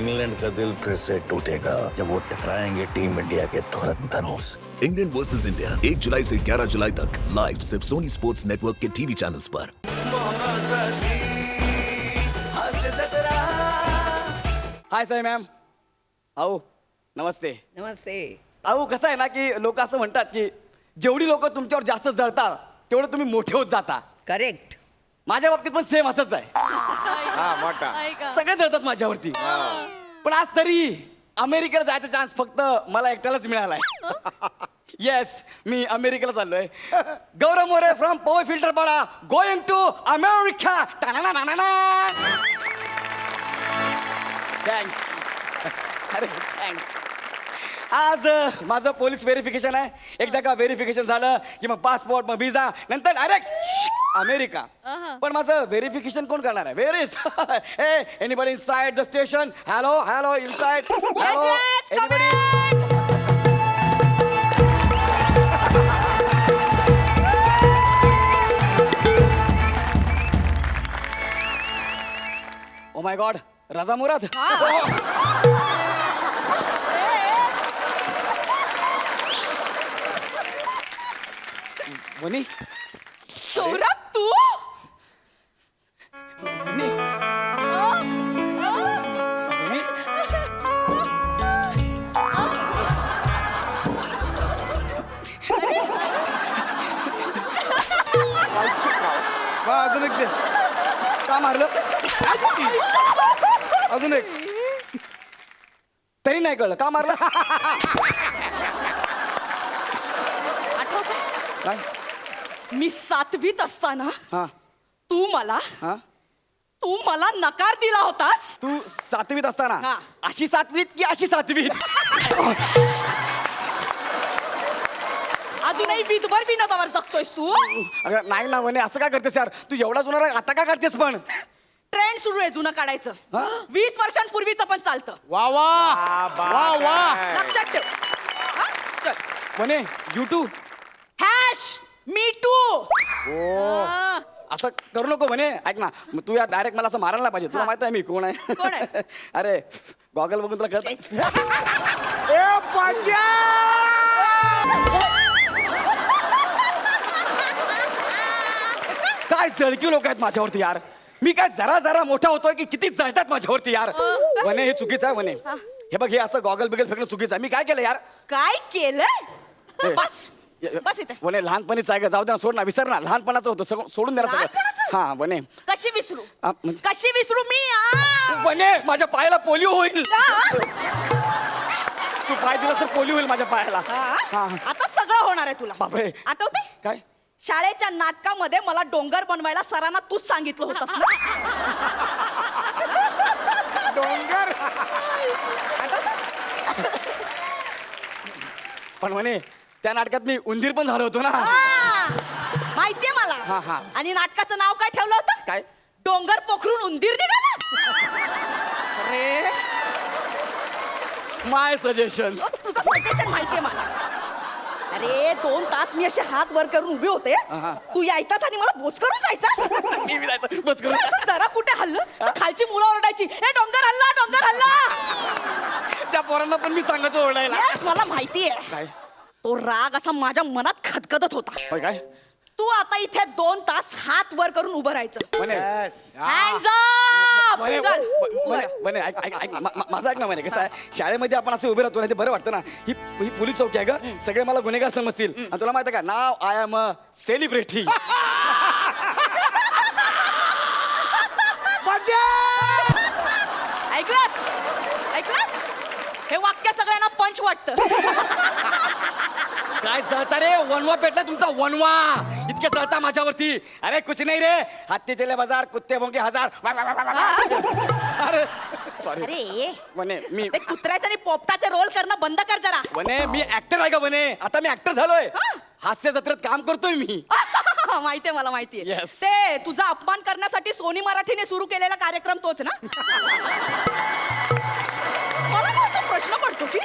England का दिल फिर से टूटेगा जब वो टकराएंगे टीम इंडिया के धुरंधरों से। इंग्लैंड वर्सेस इंडिया 1 जुलाई से 11 जुलाई तक लाइव सिर्फ सोनी स्पोर्ट्स नेटवर्क के टीवी चैनल्स पर। हाय साई मॅम. अहो नमस्ते. नमस्ते. अहो कसं आहे ना की लोक असं म्हणतात की जेवढी लोक तुमच्यावर जास्त जळतात तेवढं तुम्ही मोठे होत जाता. करेक्ट. माझ्या बाबतीत पण सेम असंच आहे. सगळे जळतात माझ्यावरती. पण आज तरी अमेरिकेला जायचा चान्स फक्त मला एकट्यालाच मिळालाय. येस, मी अमेरिकेला चाललोय. गौरव मोरे फ्रॉम पॉवर फिल्टर पाडा गोइंग टू अमेरिका. थँक्स. अरे थँक्स. आज माझं पोलीस व्हेरिफिकेशन आहे. एकदा का व्हेरिफिकेशन झालं की मग पासपोर्ट, मग व्हिसा, नंतर डायरेक्ट अमेरिका. पण माझं व्हेरिफिकेशन कोण करणार आहे? Where is anybody inside the station? Hello hello inside. Hello anybody. Oh my God, रजा मुराद. वनी गौरव तू? वनी वनी अजून एक दे. का मारलं? अजून एक. तरी नाही कळलं का मारलं. आठवतंय? काय? मी 7वीत असताना हा तू मला हा नकार दिला होतास. तू 7वीत असताना हा. अशी 7वीत की अशी 7वीत? अजूनही विधभर विनोदावर जगतोयस तू. अगं नाही ना म्हणे, असं काय करतेस यार तू? एवढा जुना राग आता का काढतेस पण? ट्रेंड सुरू आहे जुनं काढायचं. हा? 20 वर्षांपूर्वीचं पण चालतं. वा वा वा वा. लक्षात ठेव. हा? चल. म्हणे युट्यूब हॅश मी टू. असं करू नको म्हणे. ऐक ना, मग तू या डायरेक्ट मला असं मारायला नाही पाहिजे. तुला माहित आहे मी कोण कोण आहे? आहे? अरे गॉगल बघून तुला कळत. ए पाजा. काय जळकी लोक आहेत माझ्यावरती यार. मी काय जरा जरा मोठा होतोय की किती जळतात माझ्यावरती यार. म्हणे हे चुकीचं आहे म्हणे. हे बघ, हे असं गॉगल बिगल फेकणं चुकीचं आहे. मी काय केलं यार? काय केलंय? ए. बस बस इथे. म्हणे लहानपणीच आहे का? जाऊ दे ना, सोड ना, विसर ना. लहानपणाचं होतं सगळं सोडून द्या सगळं. लहानपणाचं? हा म्हणे. कशी विसरू? म्हणजे- कशी विसरू मी? म्हणे माझ्या पायाला पोलिओ होईल. तू पाय दिला तर पोलिओ होईल माझ्या पायाला. हा. आता सगळं होणार आहे तुला. बापरे. आठवते? काय? शाळेच्या नाटकामध्ये मला डोंगर बनवायला सरांना तूच सांगितलं होतंस ना. डोंगर. पण म्हणे त्या नाटकात मी उंदीर पण झालो होतो ना. माहितीये हा, मला. हा. आणि नाटकाचं नाव काय ठेवलं होतं? काय? डोंगर पोखरून उंदीर निघाला. अरे माय सजेशन. तुझं सजेशन माहितीये मला. अरे 2 तास मी असे हात वर करून उभे होते. हा. तू यायचास आणि मला बोच करून जायचास. मी जायचं बस करून. असं जरा कुठे हल्लं तर खालची मुलं ओरडायची, हे डोंगर हल्ला, डोंगर हल्ला. त्या पोरांना पण मी सांगायचं ओरडायला. Yes, मला माहितीये. काय? तो राग असा माझ्या मनात खदखदत होता. होय काय? तू आता इथे 2 तास हात वर करून उभं राहायचं. म्हणे Hands up! म्हणे चल, उभं म्हणे राहा. म्हणे ऐक ऐक ऐक माझं ऐक ना. म्हणे कसं आहे, शाळेमध्ये आपण असे उभे राहतो ना, ते बरं वाटतं ना. ही ही पोलीस चौकी आहे ग. सगळे मला गुन्हेगार समजतील. आणि तुला माहिती आहे का, नाव आय एम अ सेलिब्रिटी. ऐकलंस? ऐकलंस? हे वाक्य सगळ्यांना पंच वाटतं. काय जळता रे? वनवा पेटला तुमचा वनवा. इतके जळता माझ्यावरती. अरे कुछ नाही रे. हत्ती चले बाजार, कुत्ते भोंगे हजार. अरे सॉरी. अरे म्हणे मी ते कुत्र्याचे आणि पोपटाचे रोल करणं बंद कर जरा. म्हणे मी ऍक्टर आहे का? म्हणे आता मी ऍक्टर झालोय. हास्य जत्रेत काम करतोय मी. माहितीये मला माहितीये. Yes. ते तुझा अपमान करण्यासाठी सोनी मराठीने सुरू केलेला कार्यक्रम तोच ना. मला ना असा प्रश्न पडतो की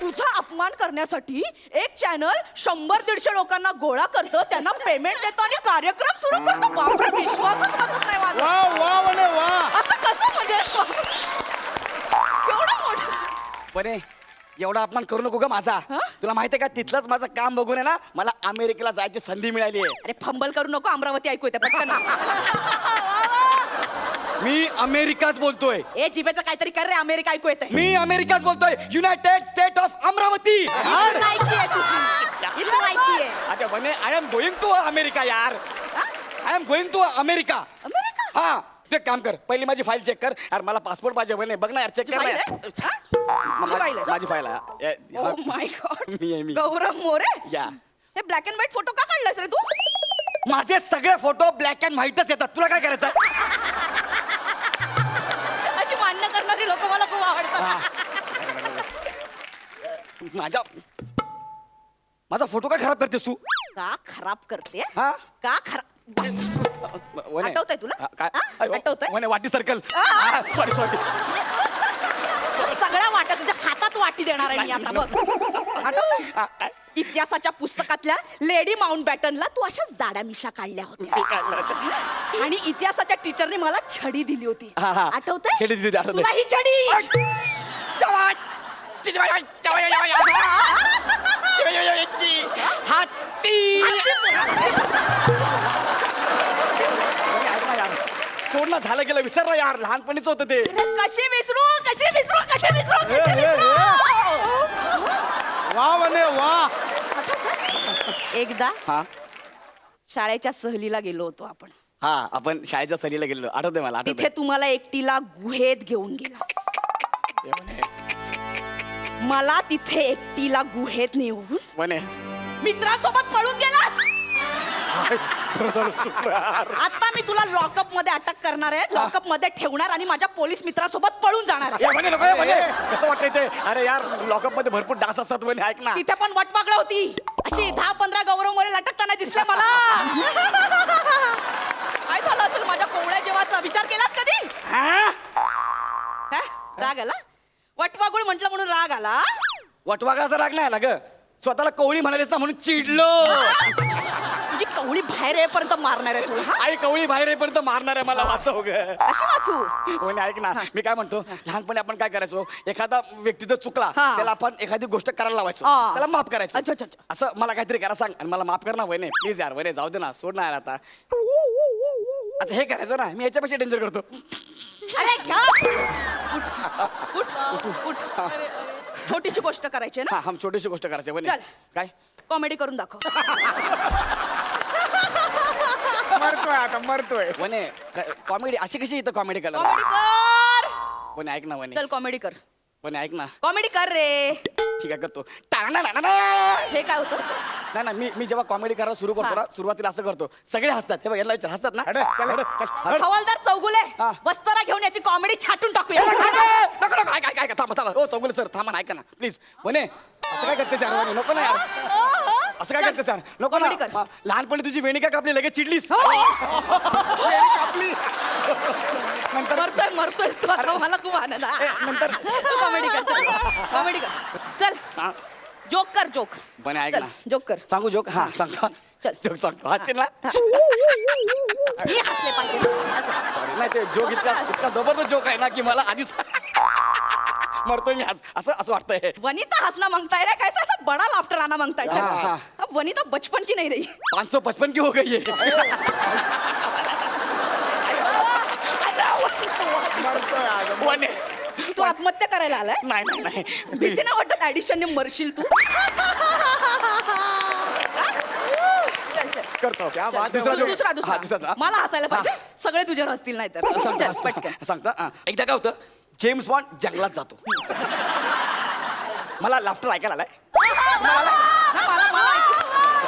तुझा अपमान करण्यासाठी एक चॅनल 100-150 लोकांना गोळा करतं, त्यांना पेमेंट देतो आणि कार्यक्रम सुरू करतो. बापरे, विश्वासच बसत नाही माझा. वा वा म्हणे वा. असं कसं म्हणजे? पण एवढा अपमान करू नको ग माझा. तुला माहितीये का तिथलंच माझं काम बघून आहे ना मला अमेरिकेला जायची संधी मिळाली आहे. अरे फंबल करू नको, अमरावती ऐकू येते पटकन. मी अमेरिकाच बोलतोय. ए जिभेचं काहीतरी कर रे, अमेरिका ऐकू येते. मी अमेरिकाच बोलतोय. United State of Amravati. अच्छा म्हणे I am going to America यार. I am going to America. America? हा तू एक काम कर, पहिली माझी फाईल चेक कर. यार मला पासपोर्ट पाहिजे म्हणे. बघ ना यार, चेक कर ना फाईल यार. फाईल आहे? माझी फाईल आहे. Oh my God. मी आहे, मी. गौरव मोरे. या. हे ब्लॅक अँड व्हाईट फोटो का काढलास रे तू? माझे सगळे फोटो ब्लॅक अँड व्हाईटच येतात. तुला काय करायचं? अशी मान्य करणारी लोक मला खूप आवडतात. माझा फोटो का खराब करतेस तू? का खराब करते? हा? का खराब? बस. आठवतंय तुला? काय हा? आठवतंय? वाटी सर्कल. Sorry sorry. सगळ्या वाट्या तुझ्या हातात वाटी देणार आहे मी आता बघ. आठवतंय? इतिहासाच्या पुस्तकातल्या लेडी माउंट बॅटनला तू अशाच दाड्या मिशा काढल्या होत्या आणि इतिहासाच्या टीचरने मला छडी दिली होती. हा, हा. आठवतंय? छडी दिली होती, आठवतंय. तुला ही छडी सोडणं झालं गेलं, विसरलं यार. लहानपणीच होतं ते. कशी विसरू कशी विसरू कशी विसरू कशी विसरू. वा म्हणे वा. एकदा हा शाळेच्या सहलीला गेलो होतो आपण. हा आपण शाळेच्या सहलीला गेलो. आठवतंय मला, तिथे आठवतंय. तुम्हाला एकटीला गुहेत घेऊन गेलास. मला तिथे एकटीला गुहेत नेऊन म्हणे मित्रासोबत पळून गेलास. आता मी तुला लॉकअप मध्ये अटक करणार आहे, लॉकअप मध्ये ठेवणार आणि माझ्या पोलीस मित्रासोबत पळून जाणार आहे. म्हणे नको म्हणे. कसं वाटतंय ते? अरे यार लॉकअप मध्ये भरपूर डास असतात म्हणे. ऐक ना. तिथे पण वटवागळ होती. अशी 10-15 गौरव मोरे लटकताना दिसले मला. काय झालं असेल माझ्या कोवळ्या जेवाचा विचार केलास कधी? हा? काय राग आला? वटवागुळ म्हटलं म्हणून राग आला? वटवागळाचा राग नाही आला ग. स्वतःला कवळी म्हणालीस ना म्हणून चिडलो. तुझी कवळी बाहेर येईपर्यंत मारणार आहे तू. आई कवळी बाहेर येईपर्यंत मारणार आहे मला. वाचव ग. अशी वाचू? म्हणे ऐक ना, मी काय म्हणतो, लहानपणी आपण काय करायचो, एखादा व्यक्ती जर चुकला हा. त्याला आपण एखादी गोष्ट करायला लावायचो, हा. त्याला माफ करायचं. अच्छा, अच्छा, अच्छा. असं मला काहीतरी करा सांग आणि मला माफ कर ना वहिने, प्लीज यार. वहिने जाऊ दे ना, सोड ना यार आता. अच्छा हे करायचं ना, मी याच्यापेक्षा डेंजर करतो. अरे घ्या. उठ उठ उठ. छोटीशी गोष्ट करायची आहे ना? हा हम छोटीशी गोष्ट करायची वहिने. चल. काय कॉमेडी करून दाखव. मरतोय आता मरतोय. वहिने कॉमेडी अशी कशी इथं कॉमेडी करणार? कॉमेडी कर. वहिने ऐक ना वहिने. चल कॉमेडी कर. वहिने ऐक ना. कॉमेडी कर रे. ठीक आहे करतो. टाळा. हे काय होतं? नाही मी जेव्हा कॉमेडी करायला सुरू करतो ना, सुरुवातीला असं करतो, सगळे हसतात. हे बघ याला विचार, हसतात ना? अरे, चल, अरे, चल. हवालदार चौगुले हा. वस्तारा घेऊन याची कॉमेडी छाटून टाकूया. नको ऐका थांबा. हो चौगुले सर थांबा ना, ऐका ना प्लीज. म्हणे असं काय करतेस यार वहिनी? नको ना यार. असं काय चल, करतेस यार? नको ना. comedy कर. हा, लहानपणी तुझी वेणी का कापली लगेच चिडलीस? आपली नंतर मरतोय तू आता. मला खूप आनंद आहे. नंतर तू कॉमेडी कर. कॉमेडी कर. चल हा, जोक कर जोक. म्हणे ऐक चल ना. जोक कर. सांगू जोक? हा सांगतो. चल. जोक सांगतो. हसशील ना? मी हसले पाहिजे असं. Sorry, नाही ते जोक इतका जबरदस्त जोक आहे ना की मला आधीच मरतोय मी आज. असं वाटतंय. वनिता हंसना मांगता है रे, कैसा ऐसा बड़ा लाफ्टर आना मांगता है. हाँ, हाँ. चल. अब वनिता बचपन की नहीं रही. 555 की हो गई है. मरतोय आज. वने तू आत्महत्या करायला आलाय? नाही भीती नाही वाटत ऍडिशनने मरशील तू? चल चल करतो. क्या बात है. दुसरा जोक. दुसरा हा, दुसरा दुसरा. मला हसायला पाहिजे. सगळे तुझ्यावर हसतील नाही तर. चल पटकन. सांगता एकदा काय होतं, जेम्स बॉन्ड जंगलात जातो. मला लाफ्टर ऐकायला आलाय.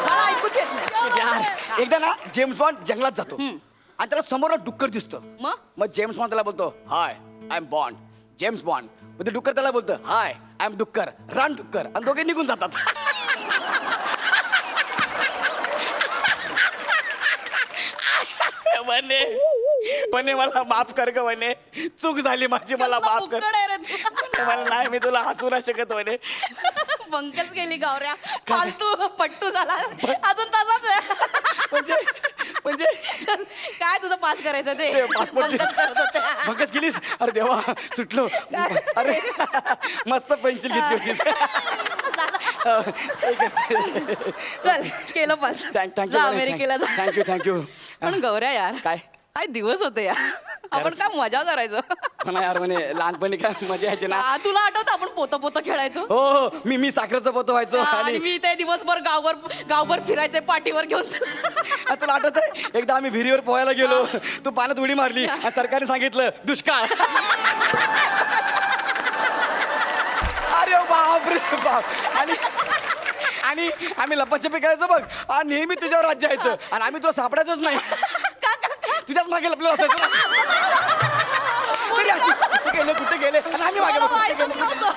मला ऐकूच येत नाही. यार एकदा ना जेम्स बॉन्ड जंगलात जातो आणि त्याला समोर डुक्कर दिसतं. मग जेम्स बॉन्ड त्याला बोलतो, hi I am Bond, James Bond. मग ते डुक्कर त्याला बोलतं, हाय आय एम डुक्कर, रन डुक्कर. आणि दोघे निघून जातात. वने मला माफ कर ग वने, चूक झाली माझी, मला माफ कर. उघड आहे रे तू. मला नाही, मी तुला हसू नाही शकत वने. बंकच गेली गावऱ्या. फालतू पट्टू झाला अजून तसाच आहे. म्हणजे म्हणजे काय तुझं पास करायचं ते ते passport चे- पंकज करत होते. पंकज केलीस अरे देवा सुटलो अरे मस्त पेन्सिल घेतली होतीस चल केलं पास जा अमेरिकेला जा थँक्यू थँक्यू पण गौऱ्या यार काय? काय दिवस होते यार आपण काय मजा करायचो म्हणा यार म्हणे लहानपणी काय मजा यायची ना तुला आठवतं आपण पोतं खेळायचो हो हो मी साखरेचं पोतं व्हायचो आणि आणि मी ते दिवसभर गावभर फिरायचे पाठीवर घेऊन तुला आठवत आहे एकदा आम्ही विहिरीवर पोहायला गेलो तू पाण्यात उडी मारली आणि सरकारने सांगितलं दुष्काळ अरे बाप रे बाप आणि आम्ही लपाछपी करायचो बघ आणि नेहमी तुझ्यावर राज्य यायचं आणि आम्ही तुला सापडायचंच नाही तुझ्याच मागे लपलेलं असायचं तरी अशी कुठे गेले आणि आम्ही मागे लपलो.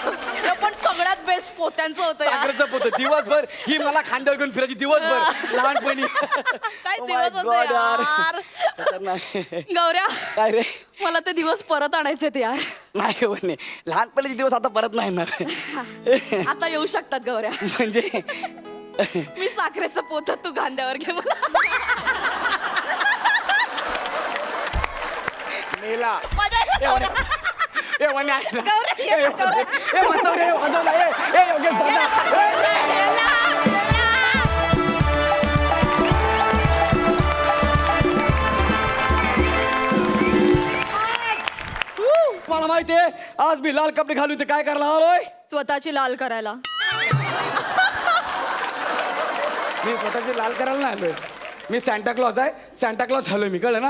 पण सगळ्यात बेस्ट पोत्यांचं होतं यार. साखरेचं पोतं दिवसभर ही मला खांद्यावर घेऊन फिरायची दिवसभर लहानपणी काय Oh my दिवस होते God, यार. खतरनाक. गौऱ्या काय रे मला ते दिवस परत आणायचे ते यार नाही म्हणे लहानपणीचे दिवस आता परत नाही येणार आता येऊ शकतात गौऱ्या म्हणजे मी साखरेचं पोत तू गांद्यावर घे मला मेला मजा येते गौऱ्या. ए म्हणे ऐक ना. गौऱ्या, ये, गौऱ्या. ए वाचव रे वाचव ना ए योगेश दादा. मला माहितीये आज मी लाल कपडे घालून ते काय करायला आलोय स्वतःची लाल करायला मी स्वतःची लाल करायला नाही आलोय मी सॅन्टा क्लॉज आहे सॅन्टा क्लॉज झालोय मी कळलं ना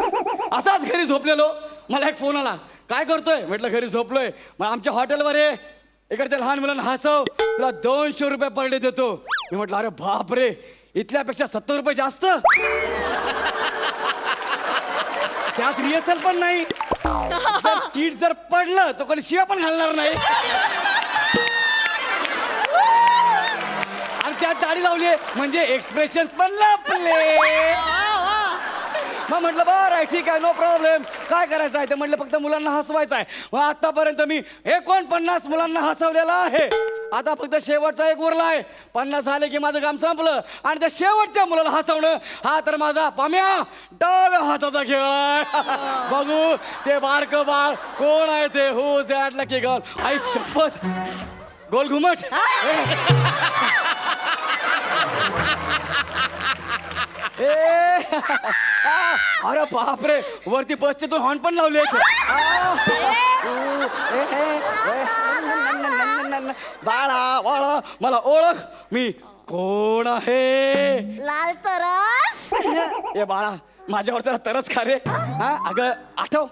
असाच घरी झोपलेलो मला एक फोन आला काय करतोय म्हटलं घरी झोपलोय मग आमच्या हॉटेलवर आहे इकडच्या लहान मुलांना हसव तुला 200 रुपये पर डे देतो मी म्हटलं अरे बाप रे इथल्यापेक्षा 70 रुपये जास्त त्यात रिहर्सल पण नाही जर स्किट जर पडलं तर कोणी शिव्या पण घालणार नाही आणि त्यात दाढी लावली म्हणजे एक्सप्रेशन पण लपले मग म्हटलं बरं आहे ठीक आहे नो प्रॉब्लेम काय करायचं आहे ते म्हटलं फक्त मुलांना हसवायचं आहे मग आतापर्यंत मी 49 मुलांना हसवलेला आहे आता फक्त शेवटचा एक उरला आहे 50 झाले की माझं काम संपलं आणि त्या शेवटच्या मुलाला हसवणं हा तर माझा पाम्या डाव्या हाताचा खेळ आहे बघू ते बारकं बाळ कोण आहे ते हो दॅट लकी गर्ल आई शपथ गोल घुमट अरे बापरे वरती बसचे दोन हॉर्न पण लावले बाळा बाळा मला ओळख मी कोण आहे लाल तरस ए बाळा माझ्यावर जरा तरच खा रे हा अगं आठव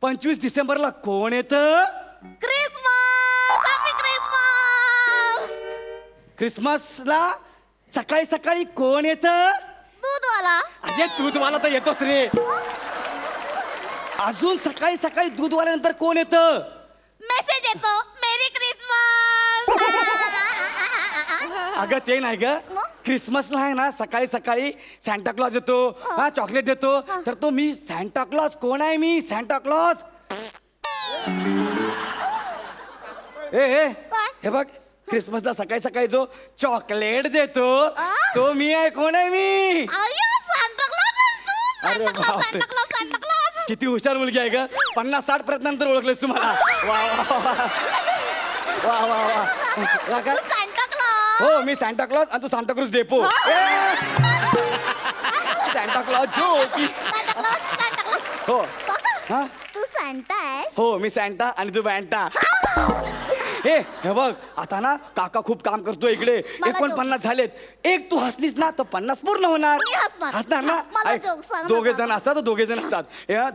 25 डिसेंबरला कोण येतं क्रिसमस हॅपी क्रिसमस क्रिसमसला सकाळी सकाळी कोण येतं दूधवाला अरे दूधवाला तर येतोच रे अजून सकाळी सकाळी दूधवाल्यानंतर कोण येतं मेसेज येतो मेरी क्रिसमस अगं ते नाही ग क्रिसमसला आहे ना सकाळी सकाळी सॅन्टा क्लॉज येतो हा चॉकलेट देतो तर तो मी सॅन्टा क्लॉज कोण आहे मी सॅन्टा क्लॉज ए हे बघ क्रिसमसला सकाळी सकाळी जो चॉकलेट देतो तो मी आहे कोण आहे मी अरे बापरे. किती हुशार मुलगी आहे ग 50-60 प्रयत्नानंतर ओळखलेस तुम्हाला वा वा वा वा वा काय हो मी सॅन्टा क्लॉज आणि तू सांताक्रूज डेपो सॅन्टा क्लॉज जो हो हा तू सांगता आहेस हो मी सॅन्टा आणि तू बॅन्टा हे बघ आता ना काका खूप काम करतोय इकडे 49 झालेत एक तू हसलीस ना तर 50 पूर्ण होणार मी हसणार. हसणार ना मला ऐक, joke सांग ना दोघे काका. जण असतात तर दोघे जण असतात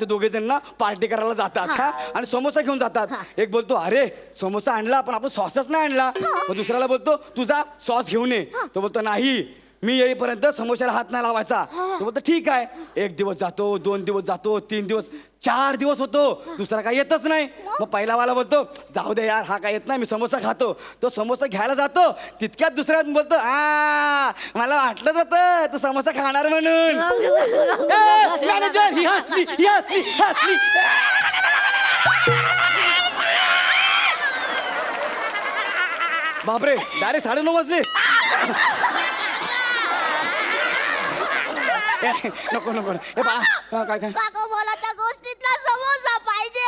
ते दोघे जण ना पार्टी करायला जातात हा आणि समोसा घेऊन जातात एक बोलतो अरे समोसा आणला पण आपण सॉसच नाही आणला मग दुसऱ्याला बोलतो तुझा सॉस घेऊन ये तो बोलतो नाही मी येईपर्यंत समोशाला हात नाही लावायचा तो बोलतो ठीक आहे 1 दिवस जातो 2 दिवस जातो 3 दिवस 4 दिवस होतो दुसरा काय येतच नाही मग पहिलावाला बोलतो जाऊ दे यार हा काय येत नाही मी समोसा खातो तो समोसा घ्यायला जातो तितक्यात दुसऱ्या बोलतो मला वाटलंच होतं तू समोसा खाणार म्हणून मॅनेजर ही हसली ही हसली हसली बापरे डायरेक्ट 9:30 वाजले नको नको हे बाळा काय काय काका मला त्या गोष्टीतला समोसा पाहिजे.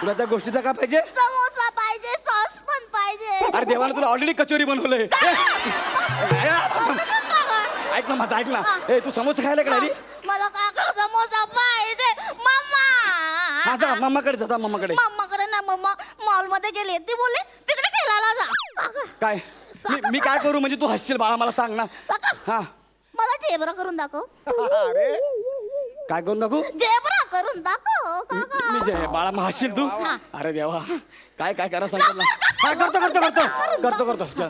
तुला त्या गोष्टीचा काय पाहिजे? समोसा पाहिजे, सॉस पण पाहिजे. अरे देवानं तुला ऑलरेडी कचोरी बनवलंय. ऐक ना माझं ऐक ना. ए तू समोसा खायला का आली? मला काका समोसा पाहिजे. मम्मा हा जा मम्माकडे जा मम्माकडे. मम्माकडे ना, मम्मा मॉल मध्ये गेली, ती बोलली तिकडे खेळायला जा. काका, काय मी काय करू म्हणजे तू हसशील बाळा मला सांग ना. काका, हा मला झेब्रा करून दाखव. अरे काय करू नको झेब्रा करून दाखव काका. मी जे बाळा मग हसशील तू. हा. अरे देवा काय काय करा सांगितलं ना. हा करतो करतो करतो करतो करतो चला.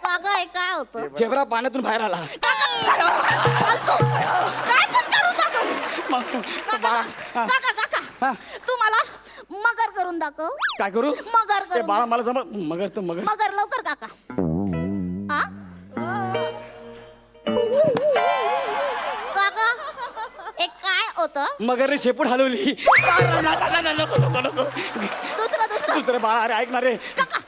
काका हे काय होतं? झेब्रा पाण्यातून बाहेर आला. काय पण करून दाखव. मग बाळा हा. काका काका हा. तू मला मगर करून दाखव. काय करू मगर ते करून बाळा मला समज मगर तर मगर मगर लवकर काका. हा? काका एक काय होतं? मगरने शेपूट हलवली. नको नको नको दुसरं दुसरं बाळा अरे ऐक ना रे. काका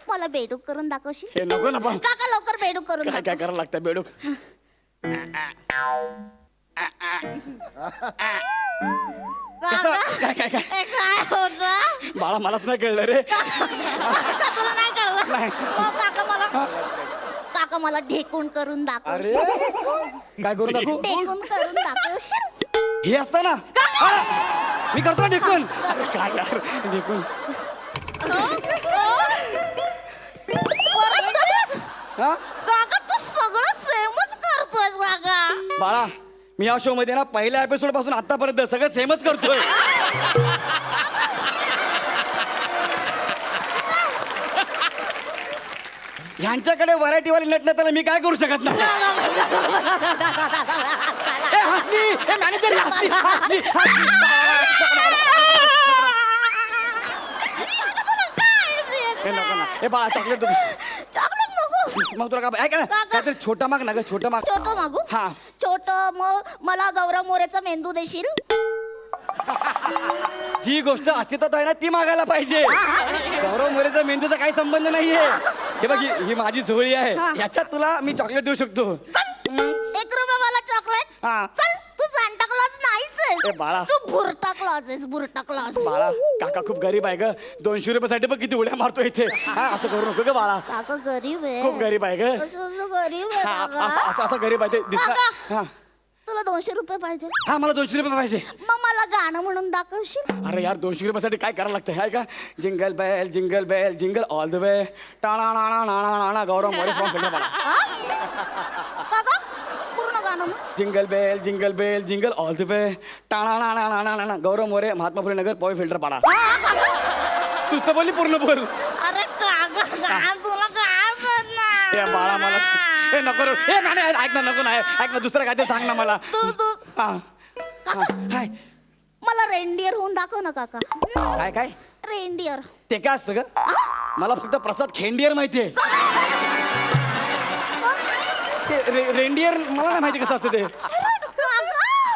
मला बेडूक करून दाखवशी. हे नको ना पण काका लवकर बेडूक करून काय काय दाखव. करायला लागतं बेडूक. कसं काका काय काय काय हे काय होतं? बाळा मलाच नाही कळलं रे. काका तुला नाही कळलं? नाही. मग काका मला ढेकून करून दाखव. अरे काय करू दाखवू ढेकून करून दाखवशील. हे असतं ना हा, मी करतो ना ढेकून. अरे काय यार ढेकून परत तसंच? हा काका तू सगळं सेमच करतोय काका. बाळा मी या शो मध्ये ना पहिल्या एपिसोड पासून आतापर्यंत सगळं सेमच करतोय. ह्यांच्याकडे व्हरायटीवाली नटणं त्याला मी काय करू शकत नाही. ए, हसनी ए, मॅनेजर हसनी हसनी हे नको ना हे बाळा चॉकलेट चॉकलेट नको. मग तुला काय ऐक ना काका. काहीतरी छोटा माग ना ग छोटा माग. छोटं मागू. हा. छोटं मग मला गौरव मोरेचा मेंदू देशील. जी गोष्ट अस्तित्वात आहे ना ती मागायला पाहिजे. गौरव मोरेचा मेंदूचा काही संबंध नाहीये. हे बघ ही माझी झोळी आहे याच्यात तुला मी चॉकलेट देऊ शकतो. 1 रुपया मला चॉकलेट. हा. चल तू सांता क्लॉज नाहीच ए, बाळा. तू भुरटा क्लॉज आहेस, भुरटा क्लॉज. बाळा काका खूप गरीब आहे ग. 200 रुपयासाठी बघ किती उड्या मारतो इथे. हा असं करू नको ग बाळा. काका गरीब आहे. खूप गरीब आहे ग. असं गरीब आहे हा, काका. असं गरीब आहे ते दिसला. काका. हा तुला 200 रुपये पाहिजे. हा मला 200 रुपये पाहिजे. मग मला गाणं म्हणून दाखवशील. अरे यार 200 रुपयासाठी काय करायला लागतं आहे का. Jingle bell jingle all the way टाणा नाणा नाणा नाणा गौरव मोरे फ्रॉम फिल्डरपाडा. काका पूर्ण गाणं म्हण. Jingle bell jingle all the way टाणा नाणा नाणा नाणा गौरव मोरे महात्मा फुले नगर पॉय फिल्टरपाडा. तूच तर बोलली पूर्ण बोल. अरे काका गाणं तुला काय करणार? ए बाळा मला ए नको रे. ए नाही ऐक ना नको नाही ऐक ना दुसरं काय ते सांग ना मला. तू हा हा, काय मला रेनडियर होऊन दाखव ना काका. काय काय रेनडियर. ते काय असतं ग. मला फक्त प्रसाद खेंडियर माहितीये. ते रेंडियर मला नाही माहिती कसं असतं ते.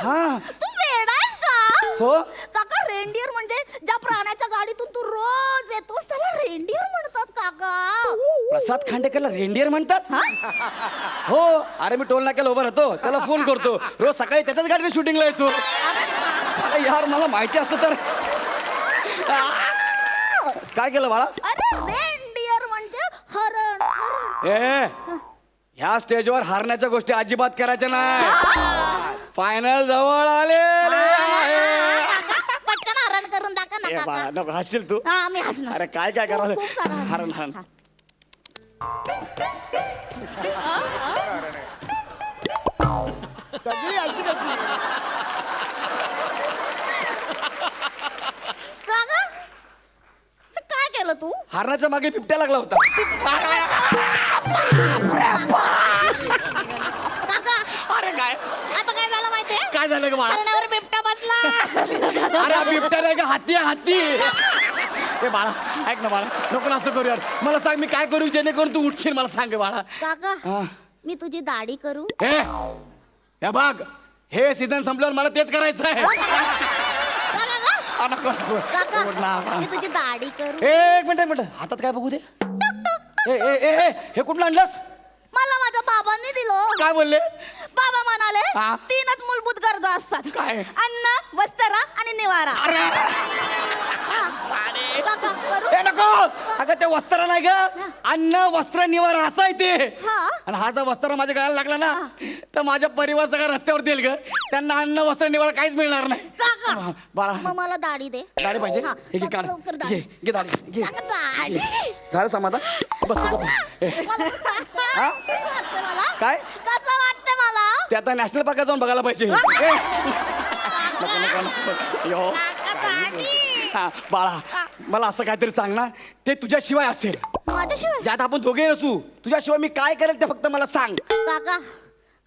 हा तू वेडायस का? हो काका रेनडियर म्हणजे ज्या प्राण्याच्या गाडीतून तू रोज येतोस त्याला रेनडियर म्हणतात काका. प्रसाद खांडेकरला रेंडियर म्हणतात. हो अरे मी टोल नाक्याला उभा राहतो त्याला फोन करतो रोज सकाळी त्याच्याच गाडीने शूटिंगला येतो. अरे यार मला माहिती असतं तर. काय केलं बाळा. अरे रेनडियर म्हणजे हरण. हरण. ए ह्या स्टेजवर हारण्याच्या गोष्टी अजिबात करायच्या नाही. फायनल जवळ आले. पटकन हरण करून दाखव ना ए बाळा काका. नको हसशील तू. हा मी हसणार. अरे काय काय करायचं खूप सारं हसणार. हरण हरण. सगळी अशी कशी. काका काय केलं तू? हरणाच्या मागे बिबट्या लागला होता. काका अरे काय आता काय झालं माहितीये? काय झालं ग बाळा. हरणावर बिबट्या बसला. अरे हा बिबट्या नाही का हाती आहे, हाती. ए बाळा ऐक ना बाळा नको ना असं करू यार. मला सांग मी काय करू जेणेकरून तू उठशील मला सांग बाळा. काका हा. मी तुझी दाढी करू. हे बघ हे सीझन संपल्यावर मला तेच करायचं आहे. काका नको, नको. काका उठ ना. मी तुझी दाढी करू. एक मिनिट हातात काय बघू दे. हे कुठलं आणलंस? मला माझ्या बाबांनी दिलं. काय बोलले? बाबा म्हणाले हा? 3च मूलभूत गरजा असतात. काय? अन्न, वस्त्र आणि निवारा. हा. काका, करू? ए नको अगं ते वस्त्र नाही ग, अन्न वस्त्र निवारा असं आहे ते. हा. आणि हा जर वस्त्र माझ्या गळ्याला लागला ना तर माझ्या परिवार सगळं रस्त्यावर देईल ग. त्यांना अन्न वस्त्र निवारा काहीच मिळणार नाही. काका, बाळा मग मला दाढी दे. दाढी पाहिजे? हा, हे घे काका, काढ. लवकर घे दाढी. घे दाढी घे. काका, दाढी. झालं समाधान? बस तू गप्प. ए, मला हा? कसं वाटतं मला? काय? कसं वाटतं मला? ते आता नॅशनल पार्कात जाऊन बघायला पाहिजे. ए, नको नको नको यो. हा, बाळा मला असं काहीतरी सांग ना, ते तुझ्याशिवाय असेल माझ्याशिवाय? ज्यात आपण दोघे नसू. तुझ्याशिवाय मी काय करेल ते फक्त मला सांग. काका,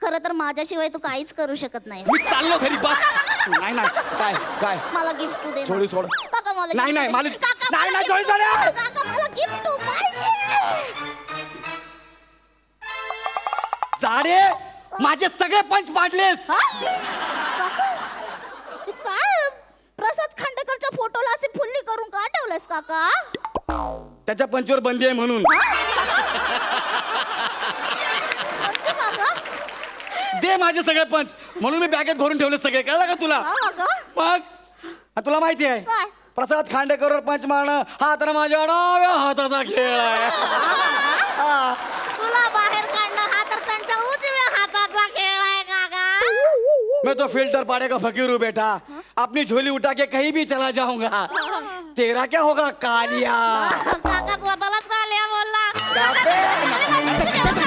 खरं तर माझ्याशिवाय तू काहीच करू शकत नाही. मी चाललो घरी बस. नाही नाही काय काय मला गिफ्ट तू दे ना. सोडी सोड. काका, मला नाही gift नाही दे. मला काका, नाही मला नाही gift सोडी सोड. दे. काका, मला गिफ्ट तू पाहिजे. जाडे माझे सगळे पंच पाडलेस. हा? काका, हे काय प्रसाद खांडेकरच्या फोटोला असे फुल्ली करून का ठेवलंस काका? त्याच्या पंचवर बंदी आहे म्हणून. कोणते काका? दे माझे सगळे पंच म्हणून मी बॅगेत भरून ठेवले सगळे. कळलं का तुला? हा काका? मग आणि तुला माहिती आहे काय? प्रसाद खांडेकरवर पंच मारणं हा तर माझ्या डाव्या हाताचा खेळ आहे. हा. तुला बाहेर काढणं हा तर त्यांच्या उजव्या हाताचा खेळ आहे काका. मैं तो फिल्टर पाड़ेगा फकीर हूँ बेटा, अपनी झोली उठा के कहीं भी चला जाऊंगा. तेरा क्या होगा कालिया? काका स्वतःलाच कालिया बोलला. कापे.